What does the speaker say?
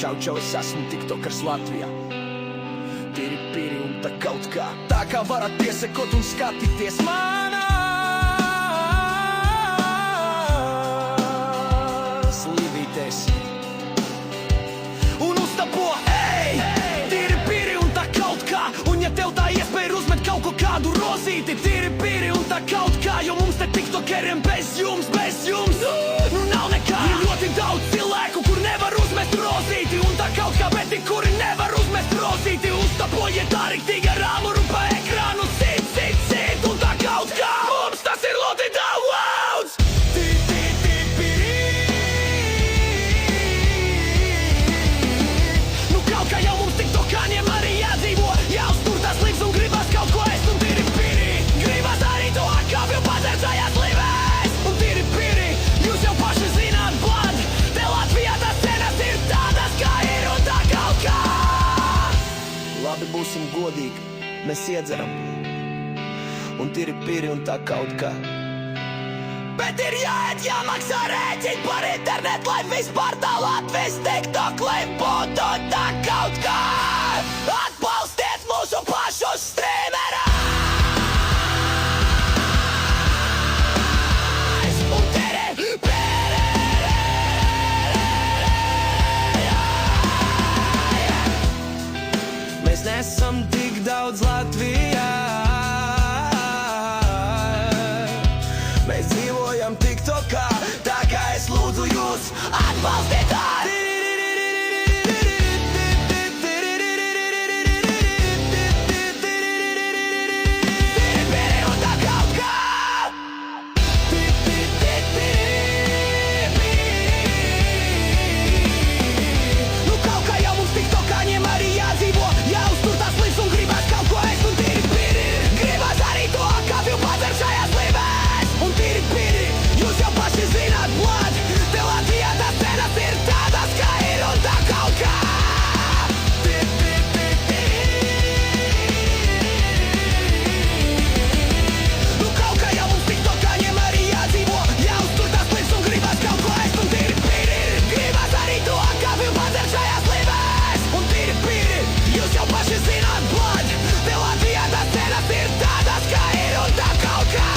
Čau, es esmu tiktokers Latvijā. Tīri pīri un tā kaut kā. Tā kā varat piesakot un skatīties manās līvītēs. Un uztapo, ej, tīri pīri un tā kaut kā. Un ja tev tā iespēja ir uzmet kaut ko kādu rozīti, tīri pīri un tā kaut kā. Jo mums te tiktokeriem bez jums, nu nav nekā. Ir ļoti daudz cilvēku, kur nevar uzmest rozīti. Un tā kaut kā, bet tik kuri nevar uzmest rozīti. Uztapojiet tā riktīgi ar āmuru pa ekrānu. Sit, un tā kaut kā. Mums tas ir ļoti daudz. Nu kaut kā jau mums tiktokāņiem arī jādzīvo. Jāuztur tas līvs un gribas kaut ko ēst. Un tīri pīri, gribas arī to akāpju padzeršajās līvēs. Un tīri pīri, jūs jau paši zināt, blad. Te Latvijā tās cenas ir tādas, kā ir un tā kaut kā. Labi, būsim godīgi, mēs iedzeram. Un tīri pīri un tā kaut kā. Bet ir jāēd, jāmaksā rēķini par internetu, lai vispār tā Latvijas tiktok, lai būtu tā kaut kā. Atbalstiet mūsu pašu streamerās. Un tīri pīri. Mēs nesam tik daudz Latvijā. Mēs dzīvojam tiktokā, tā kā es lūdzu jūs atbalstiet tā. Nu kaut kā jau mums tiktokāņiem arī jādzīvo. Jāuztur tas līvs un gribas kaut ko ēst. Un tīri pīri, gribas arī to akāpju padzeršajās līvēs. Un tīri pīri, jūs jau paši zināt, blad. Te Latvijā tās cenas ir tādas, kā ir un tā kaut kā. Nu kaut kā jau mums tiktokāņiem arī jādzīvo. Jāuztur tas līvs un gribas kaut ko ēst. Un tīri pīri, gribas arī to akāpju padzeršajās līvēs. Un tīri pīri, jūs jau paši zināt, blad. Te Latvijā tās cenas ir tādas, kā ir un tā kaut kā.